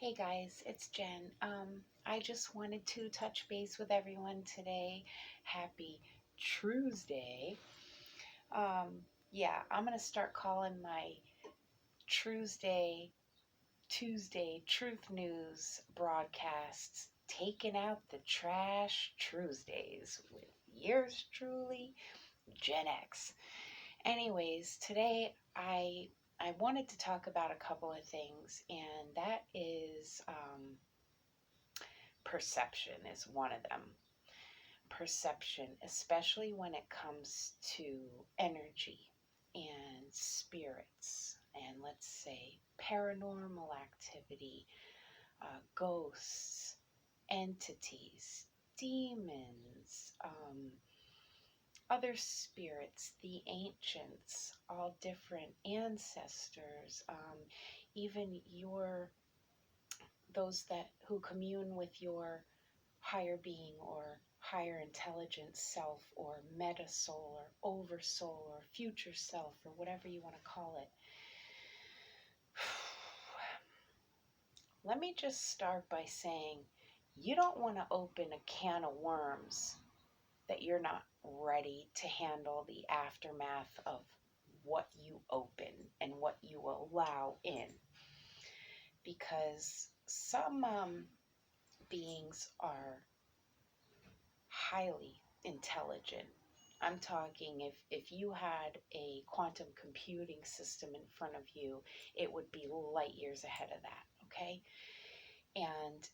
Hey guys, it's Jen. I just wanted to touch base with everyone today. Happy Tuesday. Um, yeah, I'm gonna start calling my Tuesday Truth News broadcasts taking out the trash Tuesdays with yours truly, Gen X. Anyways, today I wanted to talk about a couple of things, and that is perception is one of them. Perception, especially when it comes to energy and spirits, and let's say paranormal activity, ghosts, entities, demons, other spirits, the ancients, all different ancestors, even those that who commune with your higher being or higher intelligence self or meta soul or oversoul or future self or whatever you want to call it. Let me just start by saying you don't want to open a can of worms that you're not ready to handle the aftermath of what you open and what you allow in. Because some beings are highly intelligent. I'm talking if you had a quantum computing system in front of you, it would be light years ahead of that, okay? And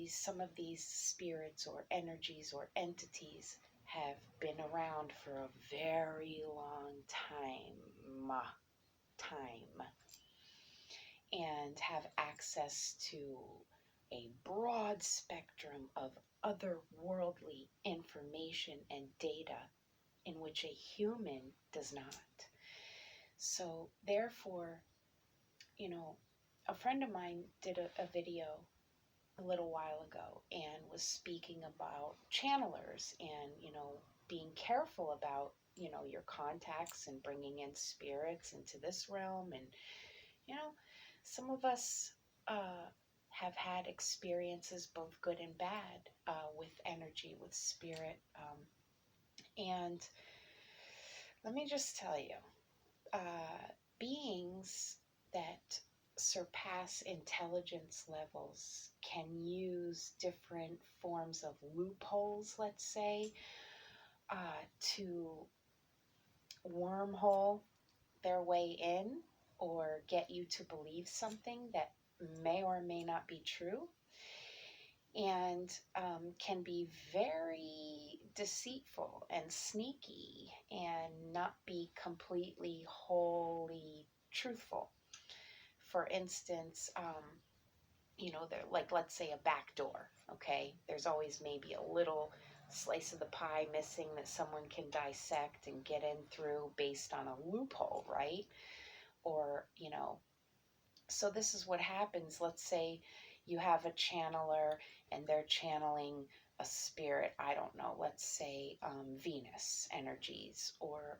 some of these spirits or energies or entities have been around for a very long time and have access to a broad spectrum of otherworldly information and data in which a human does not. So therefore, a friend of mine did a video a little while ago and was speaking about channelers and, being careful about, your contacts and bringing in spirits into this realm. And, some of us have had experiences, both good and bad, with energy, with spirit. And let me just tell you, beings that surpass intelligence levels can use different forms of loopholes, let's say, to wormhole their way in or get you to believe something that may or may not be true, and can be very deceitful and sneaky and not be completely wholly truthful. For instance, they're like, let's say a back door, okay? There's always maybe a little slice of the pie missing that someone can dissect and get in through based on a loophole, right? Or, so this is what happens. Let's say you have a channeler and they're channeling a spirit, I don't know, let's say Venus energies or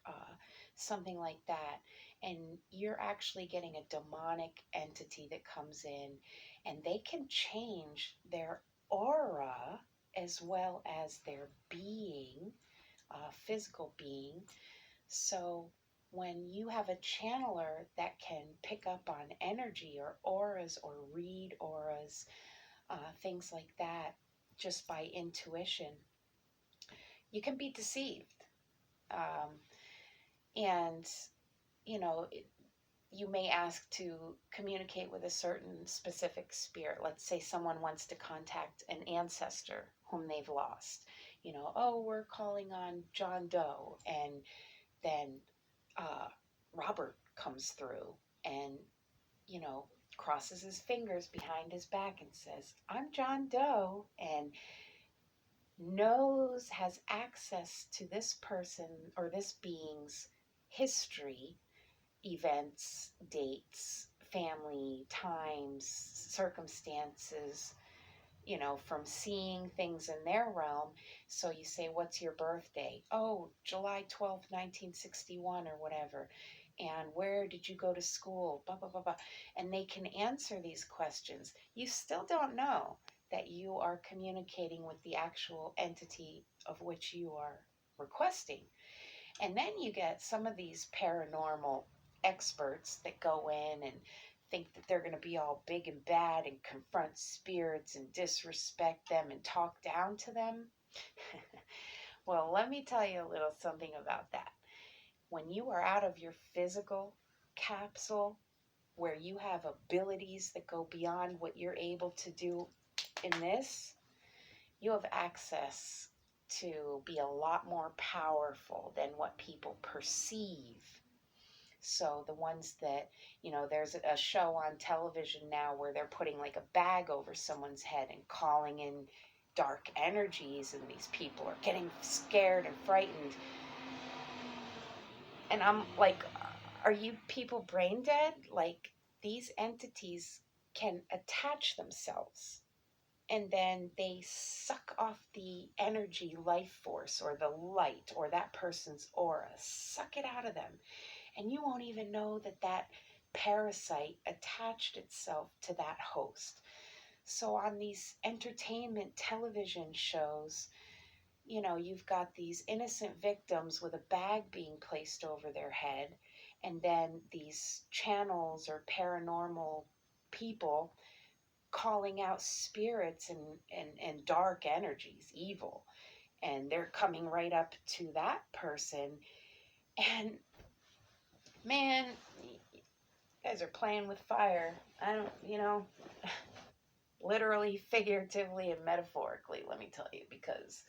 something like that. And you're actually getting a demonic entity that comes in, and they can change their aura as well as their being, physical being. So when you have a channeler that can pick up on energy or auras or read auras, things like that, just by intuition, you can be deceived. And, you know, it, you may ask to communicate with a certain specific spirit. Let's say someone wants to contact an ancestor whom they've lost. Oh, we're calling on John Doe. And then Robert comes through and, crosses his fingers behind his back and says, I'm John Doe, and has access to this person or this being's history, events, dates, family, times, circumstances, from seeing things in their realm. So you say, what's your birthday? Oh, July 12th, 1961 or whatever. And where did you go to school? Blah, blah, blah, blah. And they can answer these questions. You still don't know that you are communicating with the actual entity of which you are requesting. And then you get some of these paranormal experts that go in and think that they're going to be all big and bad and confront spirits and disrespect them and talk down to them. Well, let me tell you a little something about that. When you are out of your physical capsule, where you have abilities that go beyond what you're able to do in this, you have access to be a lot more powerful than what people perceive. So the ones that, there's a show on television now where they're putting like a bag over someone's head and calling in dark energies, and these people are getting scared and frightened. And I'm like, are you people brain dead? Like, these entities can attach themselves, and then they suck off the energy life force or the light or that person's aura, suck it out of them. And you won't even know that that parasite attached itself to that host. So on these entertainment television shows, you've got these innocent victims with a bag being placed over their head, and then these channels or paranormal people calling out spirits and dark energies, evil, and they're coming right up to that person. And man, you guys are playing with fire. I don't, literally, figuratively, and metaphorically, let me tell you, because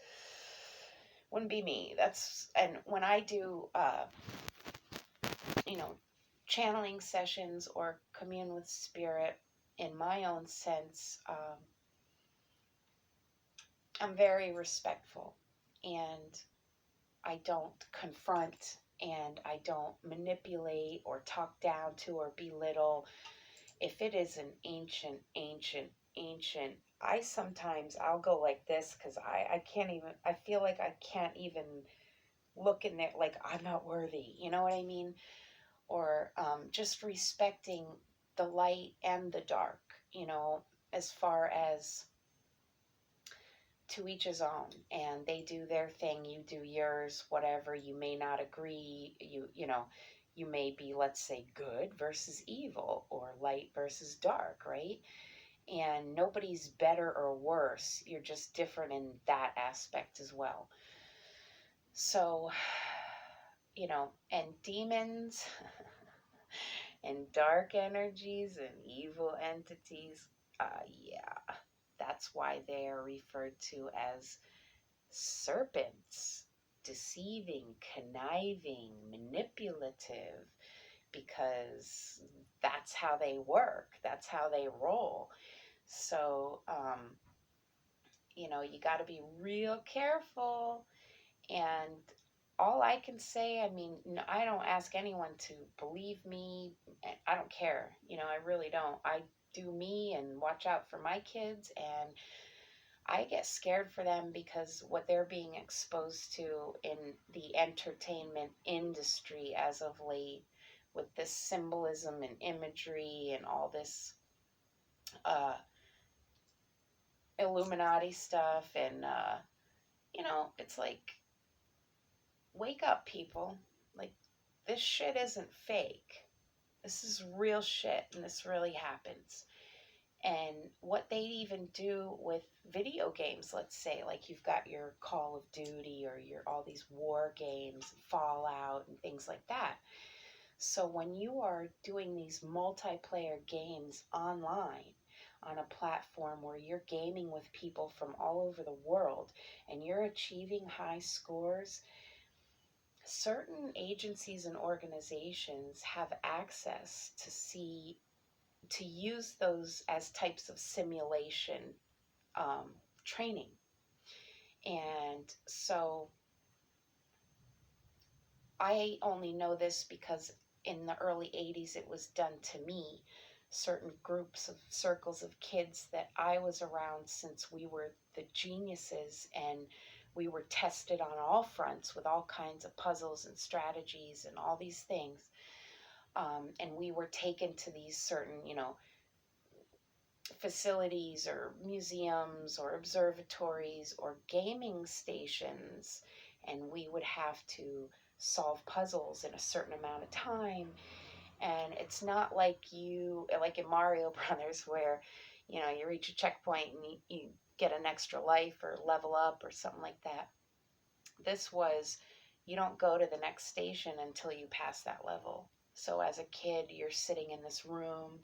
wouldn't be me. And when I do, channeling sessions or commune with spirit in my own sense, I'm very respectful, and I don't confront, and I don't manipulate or talk down to or belittle. If it is an ancient, I'll go like this, because I can't even, I feel like I can't even look in there, like I'm not worthy, you know what I mean? Or just respecting the light and the dark, as far as to each his own, and they do their thing, you do yours, whatever. You may not agree, you may be, let's say, good versus evil, or light versus dark, right? And nobody's better or worse, you're just different in that aspect as well. So, and demons and dark energies and evil entities, yeah, that's why they are referred to as serpents, deceiving, conniving, manipulative, because that's how they work, that's how they roll. So, you got to be real careful. And all I can say, I mean, I don't ask anyone to believe me. I don't care. I really don't. I do me and watch out for my kids, and I get scared for them because what they're being exposed to in the entertainment industry as of late, with this symbolism and imagery and all this Illuminati stuff, and it's like, wake up, people. Like, this shit isn't fake. This is real shit, and this really happens. And what they even do with video games, let's say, like you've got your Call of Duty or your all these war games, Fallout and things like that. So when you are doing these multiplayer games online on a platform where you're gaming with people from all over the world and you're achieving high scores, certain agencies and organizations have access to use those as types of simulation training. And so I only know this because in the early 80s it was done to me. Certain groups of circles of kids that I was around since we were the geniuses, and we were tested on all fronts with all kinds of puzzles and strategies and all these things. And we were taken to these certain, facilities or museums or observatories or gaming stations, and we would have to solve puzzles in a certain amount of time. And it's not like like in Mario Brothers, where you reach a checkpoint and you get an extra life or level up or something like that. This was, you don't go to the next station until you pass that level. So as a kid, you're sitting in this room,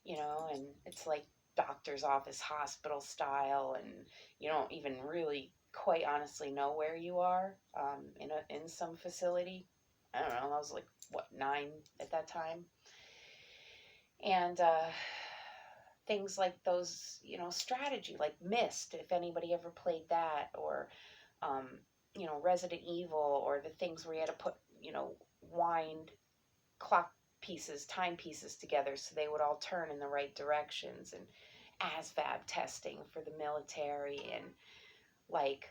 and it's like doctor's office, hospital style, and you don't even really quite honestly know where you are, in some facility. I don't know, I was like, what, 9 at that time? And things like those, strategy, like Myst, if anybody ever played that, or, um, Resident Evil, or the things where you had to put, wind clock pieces, timepieces together so they would all turn in the right directions, and ASVAB testing for the military, and like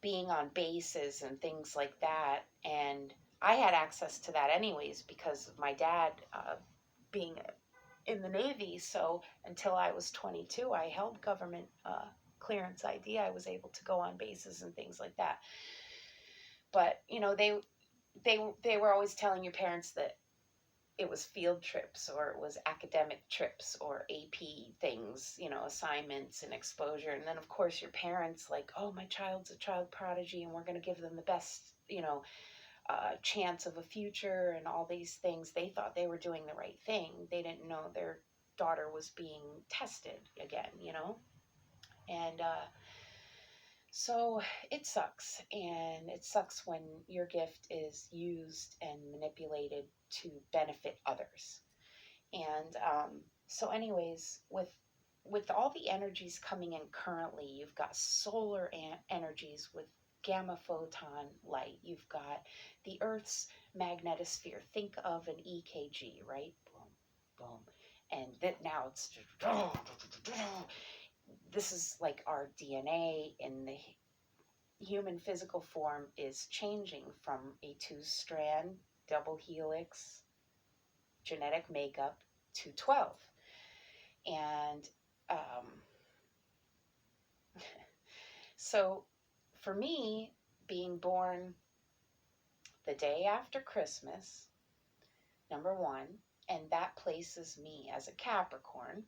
being on bases and things like that. And I had access to that anyways because of my dad being in the Navy. So until I was 22, I held government clearance ID. I was able to go on bases and things like that. But they were always telling your parents that it was field trips, or it was academic trips, or AP things, assignments and exposure. And then of course your parents, like, oh, my child's a child prodigy and we're going to give them the best, chance of a future and all these things. They thought they were doing the right thing. They didn't know their daughter was being tested again, And so it sucks. And it sucks when your gift is used and manipulated to benefit others. And so anyways, with all the energies coming in currently, you've got solar energies with gamma photon light. You've got the Earth's magnetosphere. Think of an EKG, right? Boom, boom. And that now it's, this is like our DNA in the human physical form is changing from a 2-strand double helix genetic makeup to 12. And so for me, being born the day after Christmas, number one, and that places me as a Capricorn,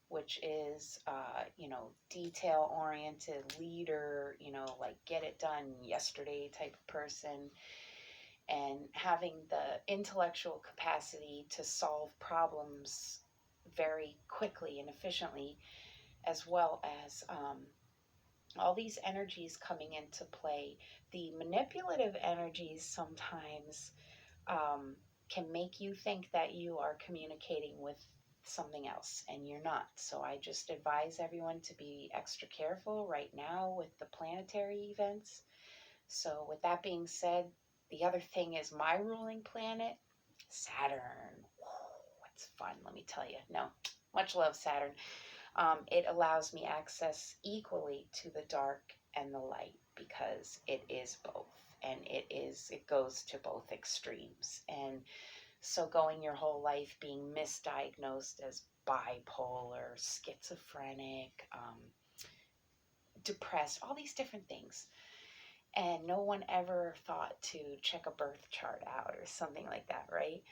which is, detail-oriented leader, like get it done yesterday type of person, and having the intellectual capacity to solve problems very quickly and efficiently, as well as all these energies coming into play. The manipulative energies sometimes can make you think that you are communicating with something else, and you're not. So I just advise everyone to be extra careful right now with the planetary events. So with that being said, the other thing is my ruling planet, Saturn. Whoa, it's fun, let me tell you. No, much love, Saturn. It allows me access equally to the dark and the light because it is both, and it goes to both extremes. And so going your whole life being misdiagnosed as bipolar, schizophrenic, depressed, all these different things, and no one ever thought to check a birth chart out or something like that, right?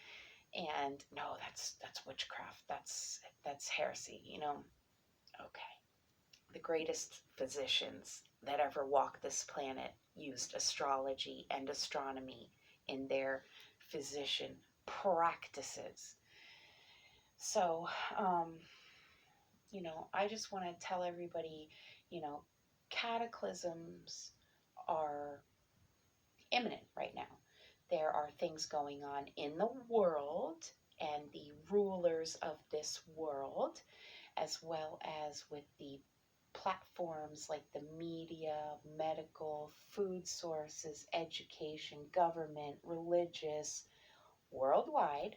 And no, that's witchcraft. That's heresy, Okay. The greatest physicians that ever walked this planet used astrology and astronomy in their physician practices. So, I just want to tell everybody, cataclysms are imminent right now. There are things going on in the world and the rulers of this world, as well as with the platforms like the media, medical, food sources, education, government, religious, worldwide,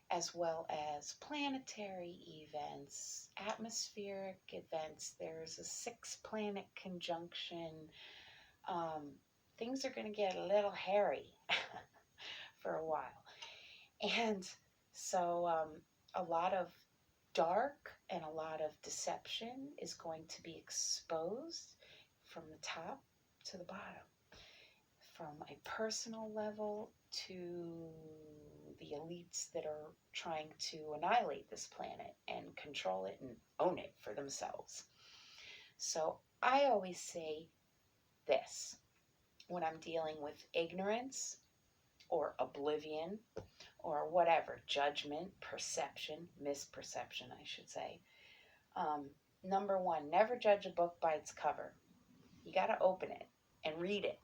as well as planetary events, atmospheric events. There's a 6-planet conjunction. Things are going to get a little hairy for a while. And so a lot of dark and a lot of deception is going to be exposed from the top to the bottom, from a personal level to the elites that are trying to annihilate this planet and control it and own it for themselves. So I always say this when I'm dealing with ignorance or oblivion or whatever, judgment, perception, misperception, I should say. Number one, never judge a book by its cover. You got to open it and read it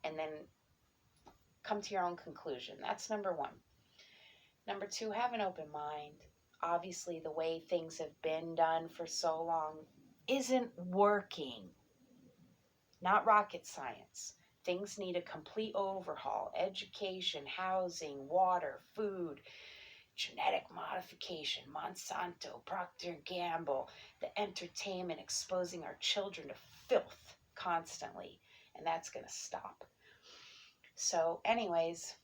and then come to your own conclusion. That's number one. Number two, have an open mind. Obviously, the way things have been done for so long isn't working. Not rocket science. Things need a complete overhaul. Education, housing, water, food, genetic modification, Monsanto, Procter & Gamble, the entertainment exposing our children to filth constantly. And that's going to stop. So anyways,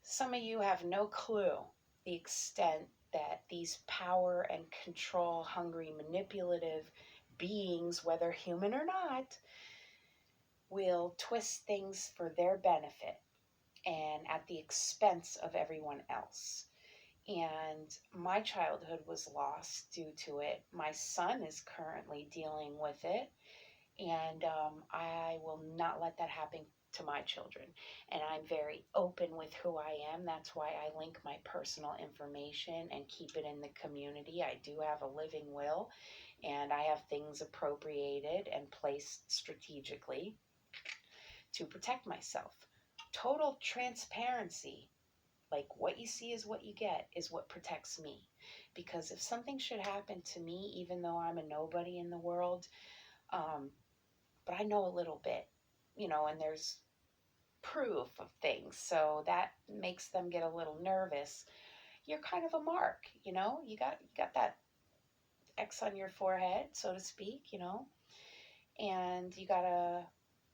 some of you have no clue the extent that these power and control hungry, manipulative beings, whether human or not, will twist things for their benefit and at the expense of everyone else. And my childhood was lost due to it. My son is currently dealing with it, and I will not let that happen to my children. And I'm very open with who I am. That's why I link my personal information and keep it in the community. I do have a living will, and I have things appropriated and placed strategically to protect myself. Total transparency. Like, what you see is what you get is what protects me. Because if something should happen to me, even though I'm a nobody in the world, but I know a little bit, and there's proof of things, so that makes them get a little nervous. You're kind of a mark, you got that X on your forehead, so to speak, and you gotta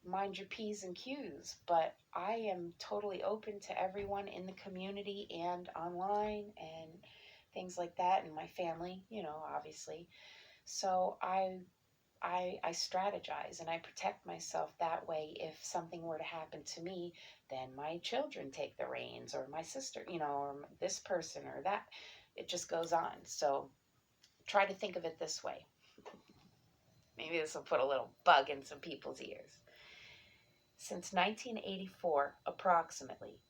mind your P's and Q's. But I am totally open to everyone in the community and online and things like that, and my family, obviously. So I strategize and I protect myself that way. If something were to happen to me, then my children take the reins, or my sister, or this person or that. It just goes on. So try to think of it this way. Maybe this will put a little bug in some people's ears. Since 1984, approximately,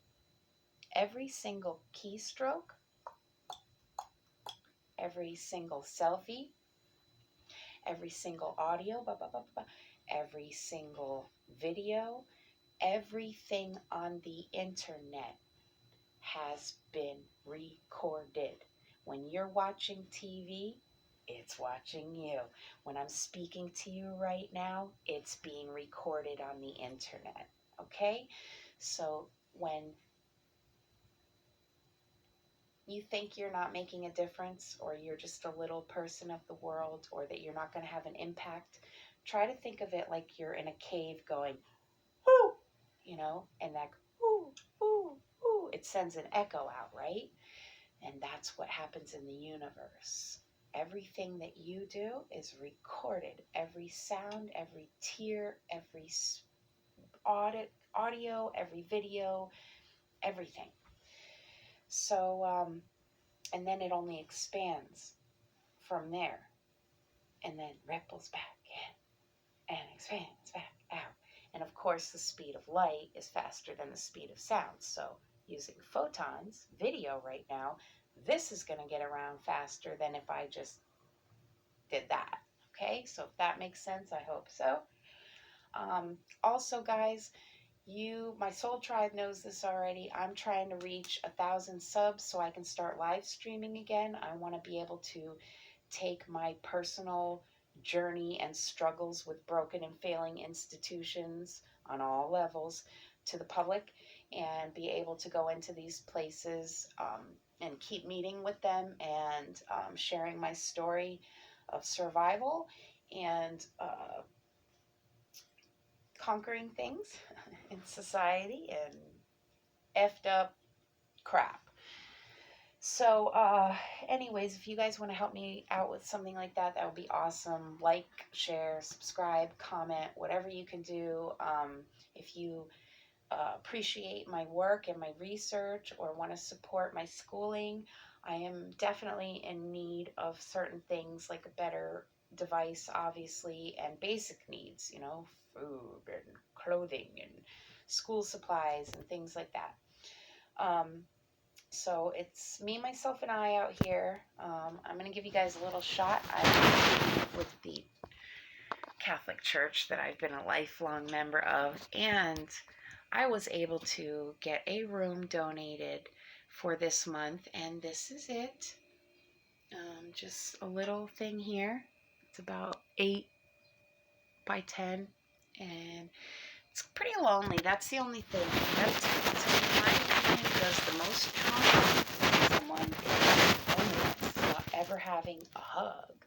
every single keystroke, every single selfie, every single audio, every single video, everything on the internet has been recorded. When you're watching TV, it's watching you. When I'm speaking to you right now, it's being recorded on the internet. Okay? So when you think you're not making a difference, or you're just a little person of the world, or that you're not going to have an impact, try to think of it like you're in a cave going, whoo, and that whoo, whoo, whoo, it sends an echo out, right? And that's what happens in the universe. Everything that you do is recorded. Every sound, every tear, every audio, every video, everything. So, and then it only expands from there, and then ripples back in and expands back out. And of course, the speed of light is faster than the speed of sound. So using photons, video right now, this is going to get around faster than if I just did that. Okay, so if that makes sense, I hope so. Also, guys, my soul tribe knows this already. I'm trying to reach 1,000 subs so I can start live streaming again. I want to be able to take my personal journey and struggles with broken and failing institutions on all levels to the public, and be able to go into these places and keep meeting with them and sharing my story of survival and conquering things in society and effed up crap. So, anyways, if you guys want to help me out with something like that, that would be awesome. Like, share, subscribe, comment, whatever you can do. If you appreciate my work and my research or want to support my schooling, I am definitely in need of certain things like a better device, obviously, and basic needs, you know, food and clothing and school supplies and things like that. So it's me, myself, and I out here. I'm going to give you guys a little shot. I'm with the Catholic Church that I've been a lifelong member of, and I was able to get a room donated for this month, and this is it. Just a little thing here. It's about 8 by 10, and it's pretty lonely. That's the only thing. In my opinion, does the most trauma to someone is loneliness. Not ever having a hug,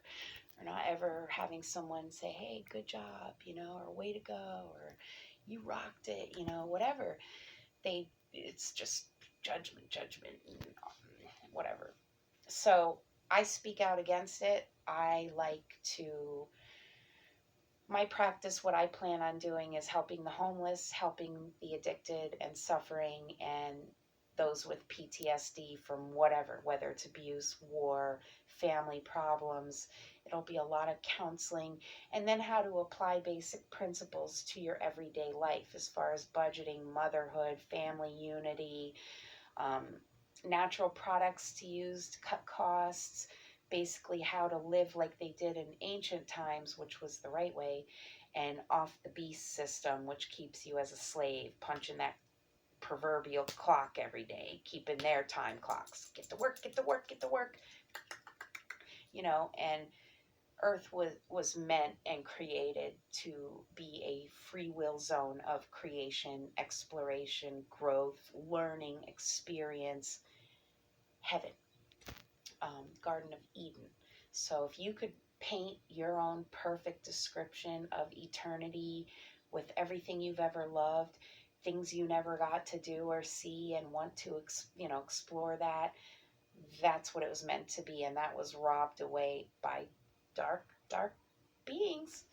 or not ever having someone say, hey, good job, you know, or way to go, or you rocked it, you know, whatever. It's just judgment, and whatever. So I speak out against it. I like to, my practice, what I plan on doing is helping the homeless, helping the addicted and suffering, and those with PTSD from whatever, whether it's abuse, war, family problems. It'll be a lot of counseling, and then how to apply basic principles to your everyday life as far as budgeting, motherhood, family unity, natural products to use to cut costs, basically how to live like they did in ancient times, which was the right way, and off the beast system, which keeps you as a slave, punching that proverbial clock every day, keeping their time clocks. Get to work, get to work, get to work. You know, and Earth was meant and created to be a free will zone of creation, exploration, growth, learning, experience, heaven, Garden of Eden. So if you could paint your own perfect description of eternity with everything you've ever loved, things you never got to do or see and want to, explore that, that's what it was meant to be. And that was robbed away by dark beings.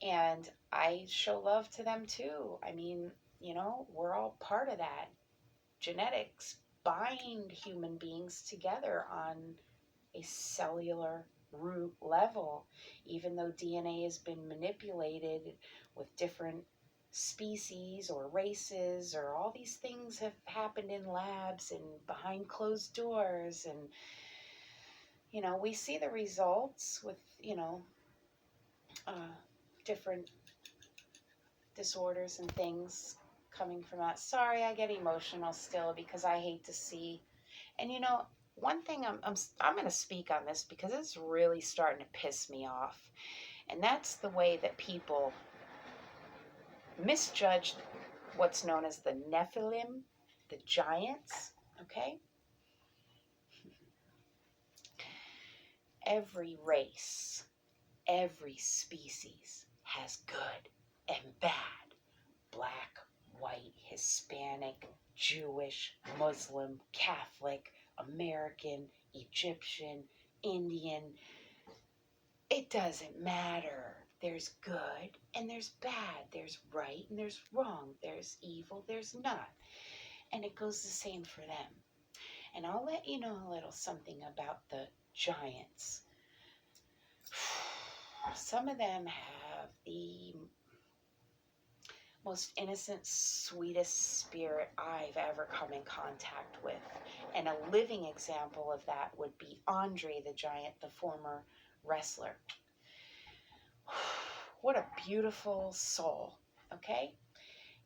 And I show love to them too. I mean, we're all part of that. Genetics bind human beings together on a cellular root level, even though DNA has been manipulated with different species or races, or all these things have happened in labs and behind closed doors. And we see the results with different disorders and things coming from that. Sorry, I get emotional still because I hate to see. And one thing I'm going to speak on this because it's really starting to piss me off, and that's the way that people misjudge what's known as the Nephilim, the giants. Okay, every race, every species has good and bad. Black, white, Hispanic, Jewish, Muslim, Catholic, American, Egyptian, Indian. It doesn't matter. There's good and there's bad. There's right and there's wrong. There's evil, there's not. And it goes the same for them. And I'll let you know a little something about the giants. Some of them have the most innocent, sweetest spirit I've ever come in contact with. And a living example of that would be Andre the Giant, the former wrestler. What a beautiful soul, okay?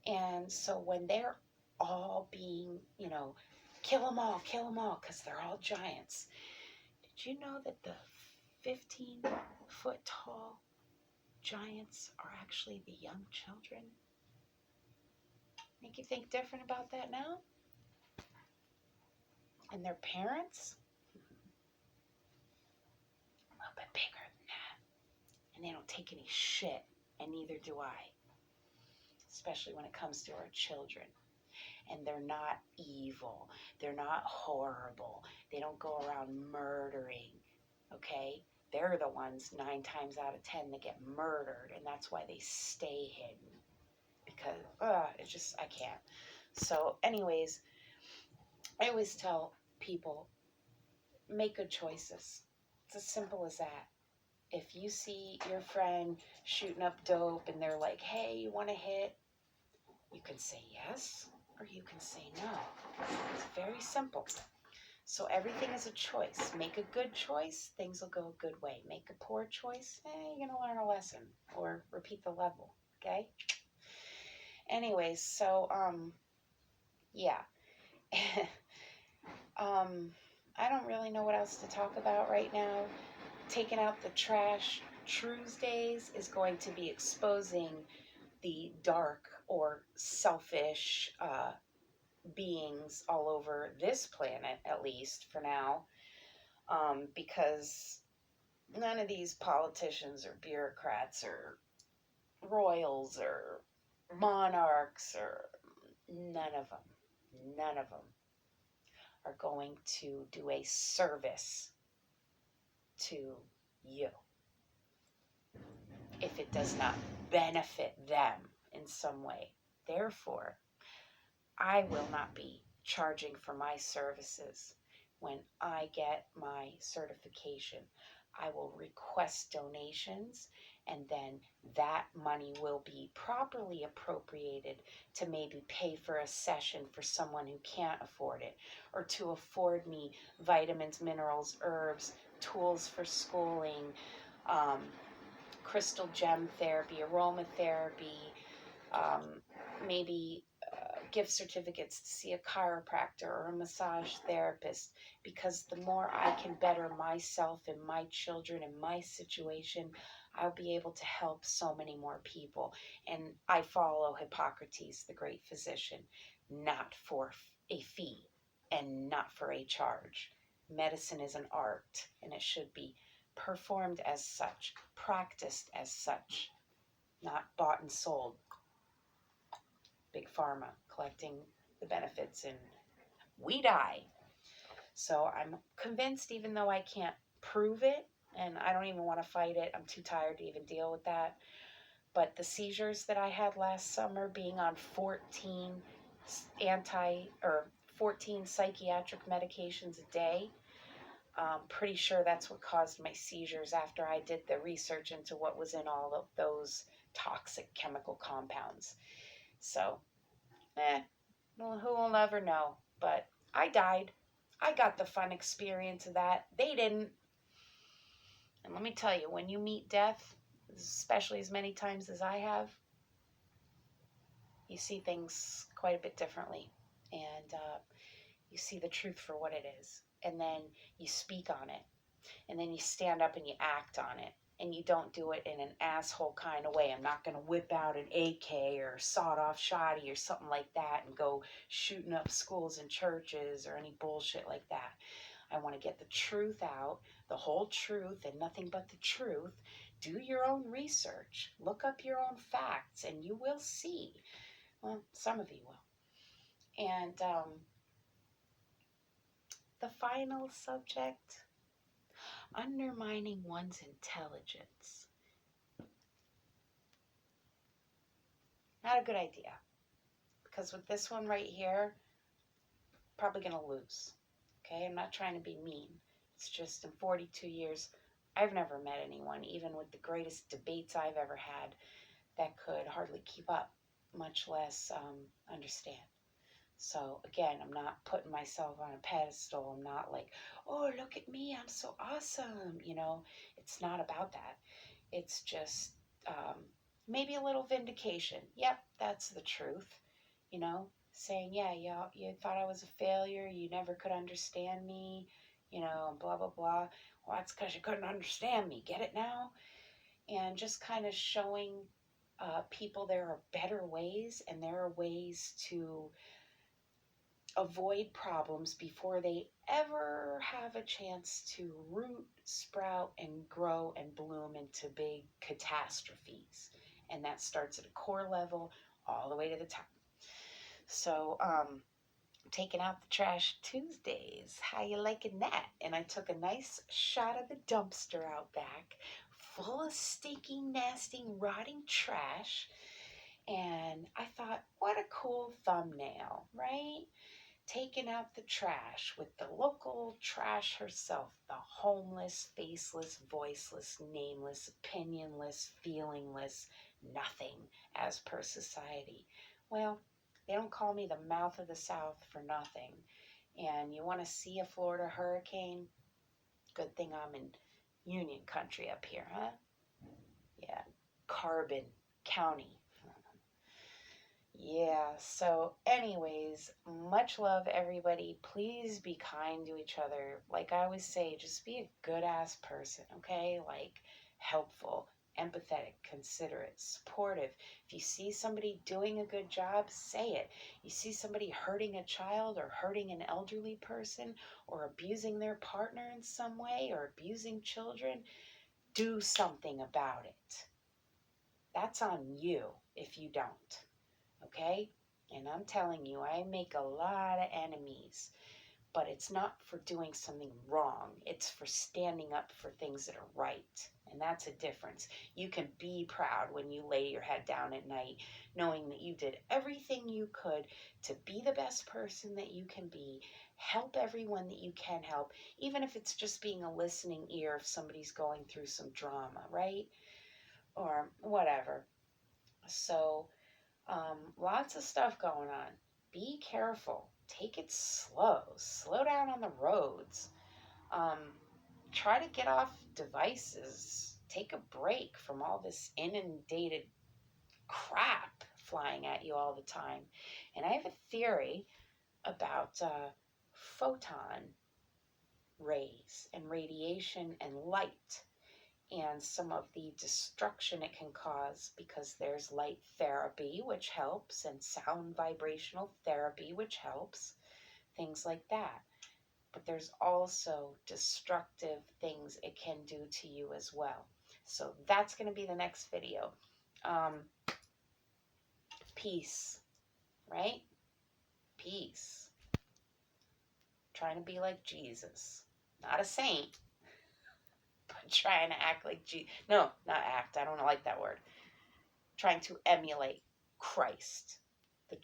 And so when they're all being, kill them all, because they're all giants. Did you know that the 15-foot tall giants are actually the young children? Make you think different about that now? And their parents? A little bit bigger than that. And they don't take any shit, and neither do I. Especially when it comes to our children. and they're not evil. They're not horrible. They don't go around murdering, okay? They're the ones 9 times out of 10 that get murdered, and that's why they stay hidden. Because, I can't. So, anyways, I always tell people, make good choices. It's as simple as that. If you see your friend shooting up dope and they're like, hey, you want to hit? You can say yes or you can say no. It's very simple. So everything is a choice. Make a good choice, things will go a good way. Make a poor choice, you're going to learn a lesson or repeat the level, okay? Anyways, so, yeah. I don't really know what else to talk about right now. Taking out the trash Tuesdays is going to be exposing the dark or selfish beings all over this planet, at least for now, because none of these politicians or bureaucrats or royals or monarchs or none of them are going to do a service to you if it does not benefit them in some way. Therefore, I will not be charging for my services when I get my certification. I will request donations, and then that money will be properly appropriated to maybe pay for a session for someone who can't afford it, or to afford me vitamins, minerals, herbs, tools for schooling, crystal gem therapy, aromatherapy, maybe gift certificates to see a chiropractor or a massage therapist, because the more I can better myself and my children and my situation, I'll be able to help so many more people. And I follow Hippocrates, the great physician, not for a fee and not for a charge. Medicine is an art, and it should be performed as such, practiced as such, not bought and sold. Big pharma collecting the benefits, and we die. So I'm convinced, even though I can't prove it, and I don't even want to fight it, I'm too tired to even deal with that, but the seizures that I had last summer, being on 14 psychiatric medications a day, pretty sure that's what caused my seizures after I did the research into what was in all of those toxic chemical compounds. So, well, who will never know? But I died. I got the fun experience of that. They didn't. And let me tell you, when you meet death, especially as many times as I have, you see things quite a bit differently. And you see the truth for what it is. And then you speak on it. And then you stand up and you act on it. And you don't do it in an asshole kind of way. I'm not going to whip out an AK or sawed-off shotty or something like that and go shooting up schools and churches or any bullshit like that. I want to get the truth out, the whole truth and nothing but the truth. Do your own research. Look up your own facts, and you will see. Well, some of you will. And the final subject, undermining one's intelligence. Not a good idea, because with this one right here, probably going to lose. Okay, I'm not trying to be mean. It's just in 42 years, I've never met anyone, even with the greatest debates I've ever had, that could hardly keep up, much less understand. So again, I'm not putting myself on a pedestal. I'm not like, oh, look at me, I'm so awesome. You know, it's not about that. It's just maybe a little vindication. Yep, that's the truth. You know, saying, yeah, you thought I was a failure. You never could understand me, you know, blah, blah, blah. Well, that's because you couldn't understand me. Get it now? And just kind of showing people there are better ways, and there are ways to avoid problems before they ever have a chance to root, sprout, and grow and bloom into big catastrophes. And that starts at a core level all the way to the top. So, taking out the trash Tuesdays. How you liking that? And I took a nice shot of the dumpster out back, full of stinking, nasty, rotting trash. And I thought, what a cool thumbnail, right? Taking out the trash with the local trash herself, the homeless, faceless, voiceless, nameless, opinionless, feelingless, nothing as per society. Well, they don't call me the mouth of the South for nothing. And you want to see a Florida hurricane? Good thing I'm in Union Country up here, huh? Yeah, Carbon County. Yeah, so anyways, much love everybody. Please be kind to each other. Like I always say, just be a good ass person, okay? Like helpful, empathetic, considerate, supportive. If you see somebody doing a good job, say it. You see somebody hurting a child or hurting an elderly person or abusing their partner in some way or abusing children, do something about it. That's on you if you don't. Okay? And I'm telling you, I make a lot of enemies, but it's not for doing something wrong. It's for standing up for things that are right. And that's a difference. You can be proud when you lay your head down at night, knowing that you did everything you could to be the best person that you can be, help everyone that you can help, even if it's just being a listening ear if somebody's going through some drama, right? Or whatever. So, lots of stuff going on. Be careful. Take it slow. Slow down on the roads. Um, Try to get off devices. Take a break from all this inundated crap flying at you all the time. And I have a theory about photon rays and radiation and light, and some of the destruction it can cause, because there's light therapy, which helps, and sound vibrational therapy, which helps, things like that. But there's also destructive things it can do to you as well. So that's going to be the next video. Peace, right? Peace. Trying to be like Jesus. Not a saint, but trying to act like Jesus. No, not act. I don't like that word. Trying to emulate Christ, the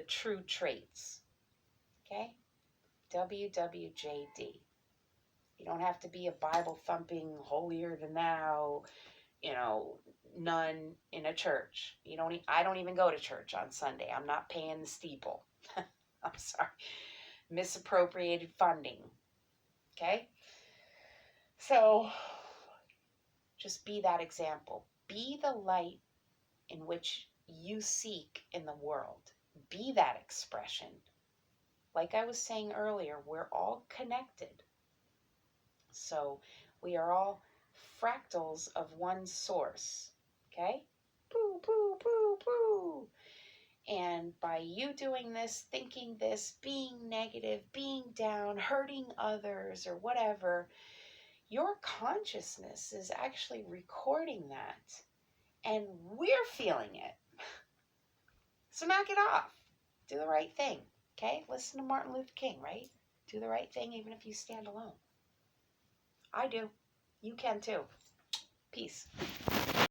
true traits. Okay? WWJD. You don't have to be a Bible thumping, holier than thou, nun in a church. I don't even go to church on Sunday. I'm not paying the steeple. I'm sorry. Misappropriated funding. Okay? So just be that example. Be the light in which you seek in the world. Be that expression. Like I was saying earlier, we're all connected. So we are all fractals of one source. Okay? Poo, poo, poo, poo. And by you doing this, thinking this, being negative, being down, hurting others, or whatever, your consciousness is actually recording that. And we're feeling it. So knock it off. Do the right thing. Okay? Listen to Martin Luther King, right? Do the right thing even if you stand alone. I do. You can too. Peace.